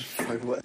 Like what?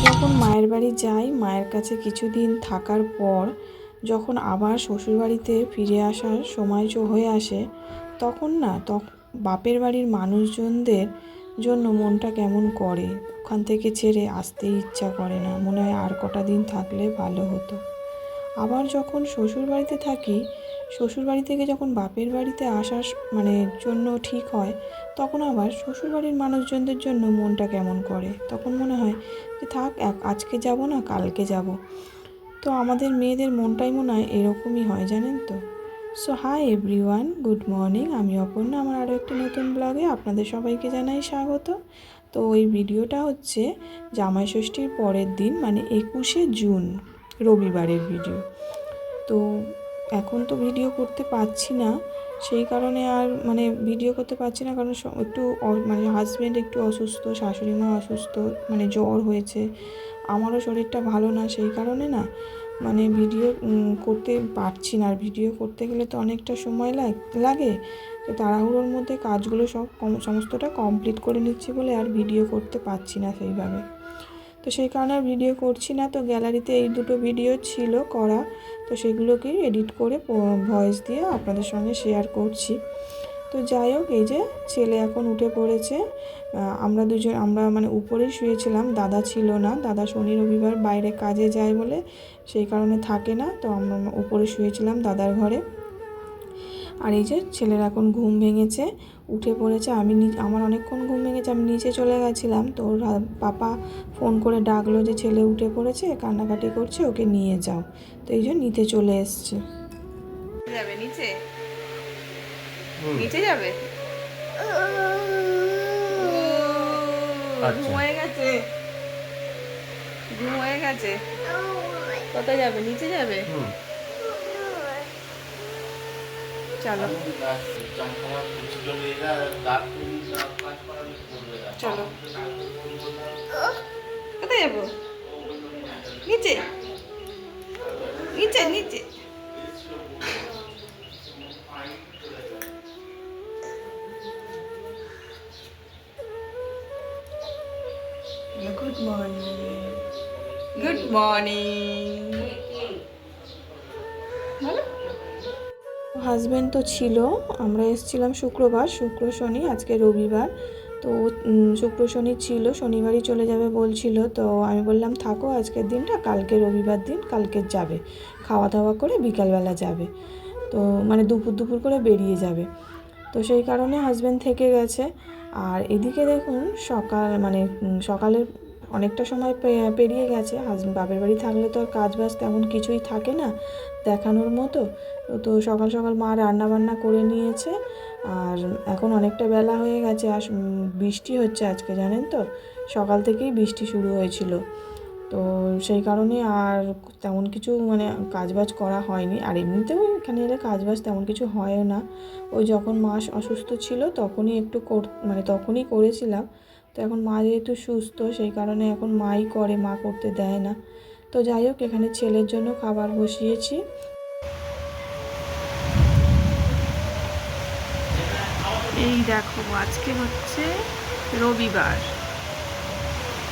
যখন মায়ের বাড়ি যাই, মায়ের কাছে কিছুদিন থাকার পর যখন আবার শ্বশুরবাড়িতে ফিরে আসার সময় হয়ে আসে, তখন না বাপের বাড়ির মানুষজনদের জন্য মনটা কেমন করে। ওখান থেকে ছেড়ে আসতেই ইচ্ছা করে না, মনে হয় আর কটা দিন থাকলে ভালো হতো। আবার যখন শ্বশুরবাড়িতে থাকি, শ্বশুরবাড়ি থেকে যখন বাপের বাড়িতে আসার জন্য ঠিক হয়, তখন আবার শ্বশুরবাড়ির মানুষজনদের জন্য মনটা কেমন করে। তখন মনে হয় যে থাক, আজকে যাব না, কালকে যাব। তো আমাদের মেয়েদের মনটাই মনে হয় এরকমই হয়, জানেন তো। So hi everyone, good morning. আমি অপর্ণা, আমার আরও একটি নতুন ব্লগে আপনাদের সবাইকে জানাই স্বাগত। তো এই ভিডিওটা হচ্ছে জামাই ষষ্ঠীর পরের দিন, মানে 21শে জুন, রবিবারের ভিডিও। তো এখন তো ভিডিও করতে পারছি না, সেই কারণে আর ভিডিও করতে পারছি না, কারণ একটু হাজব্যান্ড একটু অসুস্থ, শাশুড়ি মা অসুস্থ, জ্বর হয়েছে। আমারও শরীরটা ভালো না, সেই কারণে না ভিডিও করতে পারছি না। আর ভিডিও করতে গেলে তো অনেকটা সময় লাগে। তো তাড়াহুড়োর মধ্যে কাজগুলো সমস্তটা কমপ্লিট করে নিচ্ছি বলে আর ভিডিও করতে পারছি না সেইভাবে। তো সেই কারণে আর ভিডিও করছি না। তো গ্যালারিতে এই দুটো ভিডিও ছিল করা, তো সেগুলোকে এডিট করে ভয়েস দিয়ে আপনাদের সঙ্গে শেয়ার করছি। তো যাই হোক, এই যে ছেলে এখন উঠে পড়েছে। আমরা উপরেই শুয়েছিলাম, দাদা ছিল না। দাদা শনি রবিবার বাইরে কাজে যায় বলে সেই কারণে থাকে না। তো আমরা উপরে শুয়েছিলাম দাদার ঘরে। আর এই যে ছেলের এখন ঘুম ভেঙেছে, উঠে পড়েছে। আমার অনেকক্ষণ ঘুম ভেঙেছে, আমি নিচে চলে গেছিলাম। তো ওর পাপা ফোন করে ডাকলো যে ছেলে উঠে পড়েছে, কান্নাকাটি করছে, ওকে নিয়ে যাও। তো এই জন্য নিতে চলে এসছে। যাবে নিচে, নিচে যাবে। ঘুম হয়ে গেছে, ঘুম হয়ে গেছে। কোথায় যাবে? নিচে যাবে। চলো চলো, কোথায় যাবো? নিচে, নিচে নিচে। Good morning, good morning. Husband তো ছিল, আমরা এসেছিলাম শুক্রবার, শুক্র শনি, আজকে রবিবার। তো শুক্র শনি ছিল, শনিবারই চলে যাবে বলছিল। তো আমি বললাম থাকো আজকের দিনটা, কালকে রবিবার দিন, কালকে যাবে, খাওয়া দাওয়া করে বিকালবেলা যাবে। তো দুপুর দুপুর করে বেরিয়ে যাবে। তো সেই কারণে হাজব্যান্ড থেকে গেছে। আর এদিকে দেখুন সকালের অনেকটা সময় পেরিয়ে গেছে। বাপের বাড়ি থাকলে তো আর কাজ বাজ তেমন কিছুই থাকে না দেখানোর মতো। তো সকাল সকাল মা রান্না বান্না করে নিয়েছে। আর এখন অনেকটা বেলা হয়ে গেছে, আর বৃষ্টি হচ্ছে আজকে, জানেন তো, সকাল থেকেই বৃষ্টি শুরু হয়েছিল। তো সেই কারণে আর তেমন কিছু কাজবাজ করা হয়নি। আর এমনিতেও এখানে এলে কাজবাজ তেমন কিছু হয়ও না। ওই যখন মা অসুস্থ ছিল তখনই একটু তখনই করেছিলাম। তো এখন মা যেহেতু সুস্থ, সেই কারণে এখন মাই করে, মা করতে দেয় না। তো যাই হোক, এখানে ছেলের জন্য খাবার বসিয়েছি। এই দেখো, আজকে হচ্ছে রবিবার।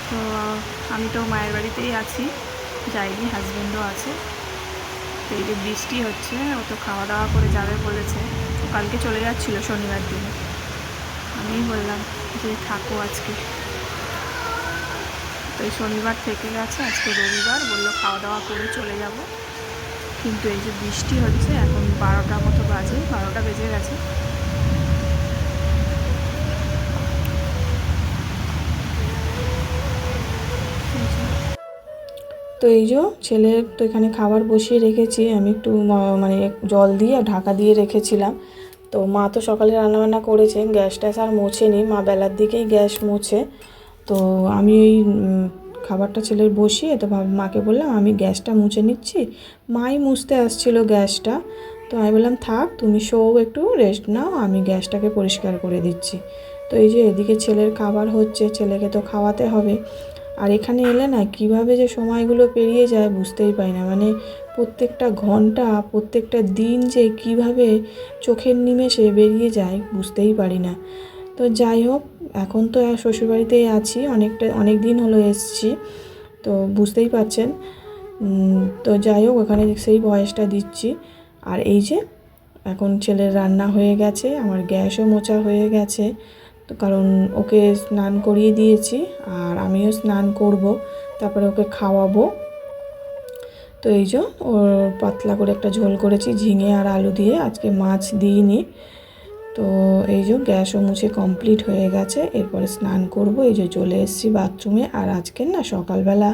তো আমি তো মায়ের বাড়িতেই আছি, যাইনি, হাজব্যান্ডও আছে। তো এই যে বৃষ্টি হচ্ছে, ও তো খাওয়া দাওয়া করে যাবে বলেছে। ও কালকে চলে যাচ্ছিলো শনিবার দিনে, আমি বললাম যে থাকো আজকে। তো এই শনিবার থেকে গেছে, আজকে রবিবার, বললো খাওয়া দাওয়া করে চলে যাব। কিন্তু এই যে বৃষ্টি হচ্ছে, এখন 12টা মতো বাজে, 12টা বেজে গেছে। তো এই যে ছেলের তো এখানে খাবার বসিয়ে রেখেছি, আমি একটু জল দিয়ে ঢাকা দিয়ে রেখেছিলাম। তো মা তো সকালে রান্নাবান্না করেছে, গ্যাস ট্যাস আর মোছেনি, মা বেলার দিকেই গ্যাস মোছে। তো আমি এই খাবারটা ছেলের বসিয়ে তো মাকে বললাম আমি গ্যাসটা মুছে নিচ্ছি। মাই মুছতে আসছিল গ্যাসটা, তো আমি বললাম থাক তুমি শোও, একটু রেস্ট নাও, আমি গ্যাসটাকে পরিষ্কার করে দিচ্ছি। তো এই যে এদিকে ছেলের খাবার হচ্ছে, ছেলেকে তো খাওয়াতে হবে। আর এখানে এলে না কীভাবে যে সময়গুলো পেরিয়ে যায় বুঝতেই পারি না, মানে প্রত্যেকটা ঘন্টা প্রত্যেকটা দিন যে কিভাবে চোখের নিমেষে বেরিয়ে যায় বুঝতেই পারি না। তো যাই হোক, এখন তো শ্বশুরবাড়িতেই আছি, অনেক দিন হলো এসেছি, তো বুঝতেই পারছেন। তো যাই হোক, ওখানে সেই ভয়েসটা দিচ্ছি। আর এই যে এখন ছেলের রান্না হয়ে গেছে, আমার গ্যাসও মোছা হয়ে গেছে, তো কারণ ওকে স্নান করিয়ে দিয়েছি আর আমিও স্নান করব, তারপরে ওকে খাওয়াবো। তো এই যে ওর পাতলা করে একটা ঝোল করেছি ঝিঙে আর আলু দিয়ে, আজকে মাছ দিইনি। তো এই যে গ্যাসও মুছে কমপ্লিট হয়ে গেছে, এরপরে স্নান করব। এই যে চলে এসেছি বাথরুমে। আর আজকের না সকালবেলা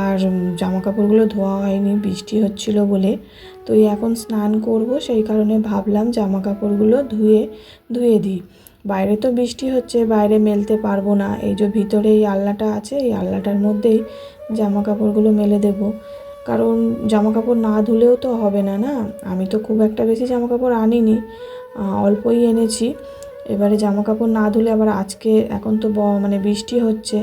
আর জামা কাপড়গুলো ধোয়া হয়নি, বৃষ্টি হচ্ছিল বলে। তো এই এখন স্নান করব, সেই কারণে ভাবলাম জামা কাপড়গুলো ধুয়ে দিই। বাইরে তো বৃষ্টি হচ্ছে, বাইরে মেলতে পারবো না, এই যে ভিতরে এই আলনাটা আছে, এই আলনাটার মধ্যেই জামা কাপড়গুলো মেলে দেবো। কারণ জামা কাপড় না ধুলেও তো হবে না, না? আমি তো খুব একটা বেশি জামা কাপড় আনিনি, অল্পই এনেছি। এবারে জামা কাপড় না ধুলে আবার আজকে এখন তো মানে বৃষ্টি হচ্ছে,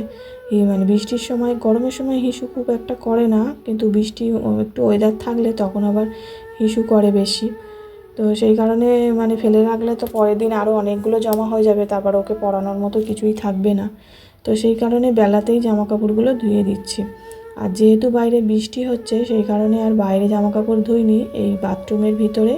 মানে বৃষ্টির সময়, গরমের সময় হিসু খুব একটা করে না, কিন্তু বৃষ্টি একটু ওয়েদার থাকলে তখন আবার হিসু করে বেশি। তো সেই কারণে মানে ফেলে রাখলে তো পরের দিন আরও অনেকগুলো জমা হয়ে যাবে, তারপর ওকে পরানোর মতো কিছুই থাকবে না। তো সেই কারণে বেলাতেই জামা কাপড়গুলো ধুয়ে দিচ্ছি। আর যেহেতু বাইরে বৃষ্টি হচ্ছে, সেই কারণে আর বাইরে জামা কাপড় ধুইনি, এই বাথরুমের ভিতরে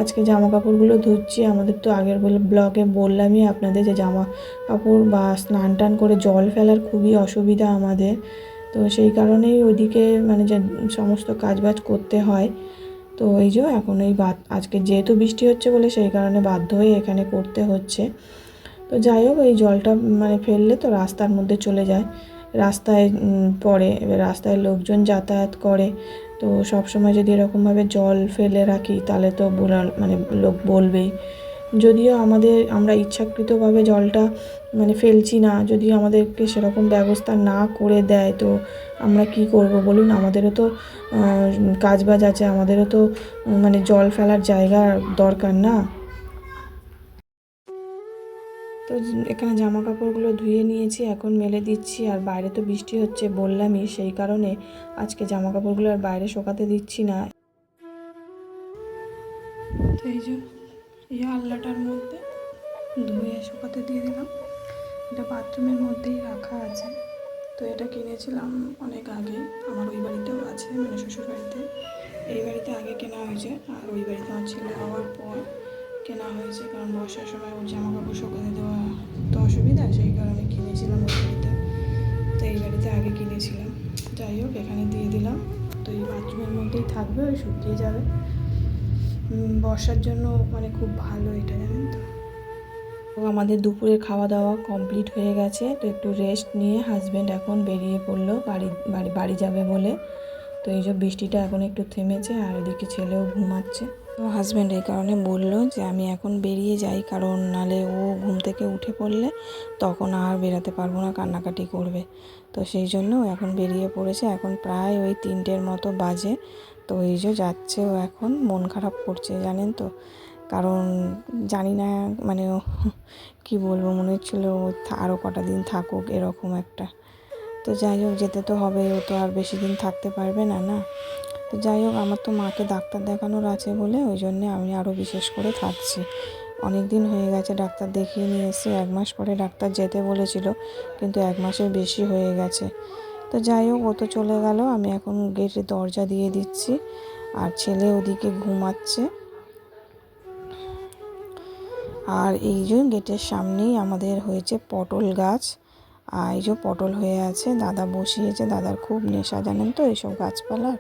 আজকে জামা কাপড়গুলো ধুচ্ছি। আমাদের তো আগের ব্লগে বললামই আপনাদের যে জামা কাপড় বা স্নান টান করে জল ফেলার খুবই অসুবিধা আমাদের, তো সেই কারণেই ওইদিকে মানে যে সমস্ত কাজবাজ করতে হয়। তো এই যে এখন এই আজকে যেহেতু বৃষ্টি হচ্ছে বলে সেই কারণে বাধ্য হয়ে এখানে করতে হচ্ছে। তো যাই হোক, এই জলটা মানে ফেললে তো রাস্তার মধ্যে চলে যায়, রাস্তায় পড়ে, এবার রাস্তায় লোকজন যাতায়াত করে, তো সব সময় যদি এরকমভাবে জল ফেলে রাখি তাহলে তো মানে লোক বলবেই। যদিও আমরা ইচ্ছাকৃতভাবে জলটা মানে ফেলছি না, যদি আমাদেরকে সেরকম ব্যবস্থা না করে দেয় তো আমরা কি করব বলুন? আমাদেরও তো কাজবাজ আছে, আমাদেরও তো মানে জল ফেলার জায়গা দরকার, না? তো এখানে জামা কাপড়গুলো ধুয়ে নিয়েছি, এখন মেলে দিচ্ছি। আর বাইরে তো বৃষ্টি হচ্ছে বললামই, সেই কারণে আজকে জামা কাপড়গুলো আর বাইরে শোকাতে দিচ্ছি না। তো এই যে এই আলনাটার মধ্যে ধুয়ে শুকাতে দিয়ে দিলাম। এটা বাথরুমের মধ্যেই রাখা আছে। তো এটা কিনেছিলাম অনেক আগে, আমার ওই বাড়িতেও আছে, মানে শ্বশুর বাড়িতে। এই বাড়িতে আগে কেনা হয়েছে, আর ওই বাড়িতে আমার ছেলে হওয়ার পর কেনা হয়েছে, কারণ বর্ষার সময় ওর জামা কাপড় শুকাতে দেওয়া তো অসুবিধা, সেই কারণে কিনেছিলাম ওই বাড়িতে। তো এই বাড়িতে আগে কিনেছিলাম। যাই হোক, এখানে দিয়ে দিলাম। তো এই বাথরুমের মধ্যেই থাকবে, ওই শুকিয়ে যাবে। বর্ষার জন্য মানে খুব ভালো এটা, জানেন তো। আমাদের দুপুরের খাওয়া দাওয়া কমপ্লিট হয়ে গেছে, তো একটু রেস্ট নিয়ে হাজব্যান্ড এখন বেরিয়ে পড়লো বাড়ি যাবে বলে। তো এই যে বৃষ্টিটা এখন একটু থেমেছে, আর এদিকে ছেলেও ঘুমাচ্ছে। তো হাজব্যান্ড এই কারণে বললো যে আমি এখন বেরিয়ে যাই, কারণ নালে ও ঘুম থেকে উঠে পড়লে তখন আর বেরাতে পারবো না, কান্নাকাটি করবে। তো সেই জন্য এখন বেরিয়ে পড়েছে, এখন প্রায় ওই 3টের মতো বাজে। তো এই যে যাচ্ছে, ও এখন মন খারাপ করছে জানেন তো, কারণ জানি না মানে কি বলবো, মনে হচ্ছিলো আরও কটা দিন থাকুক এরকম একটা। তো যাই হোক, যেতে তো হবে, ও তো আর বেশি দিন থাকতে পারবে না, না? তো যাই হোক, আমার তো মাকে ডাক্তার দেখানোর আছে বলে ওই জন্যে আমি আরও বিশেষ করে থাকছি। অনেক দিন হয়ে গেছে ডাক্তার দেখিয়ে নিয়ে এসে, 1 মাস পরে ডাক্তার যেতে বলেছিল, কিন্তু 1 মাসের বেশি হয়ে গেছে। তো যাই হোক, ও তো চলে গেল, আমি এখন গেটের দরজা দিয়ে দিচ্ছি, আর ছেলে ওদিকে ঘুমাচ্ছে। আর এই যে গেটের সামনেই আমাদের হয়েছে পটল গাছ, আর এই যে পটল হয়ে আছে, দাদা বসিয়েছে, দাদার খুব নেশা জানেন তো এইসব গাছপালার।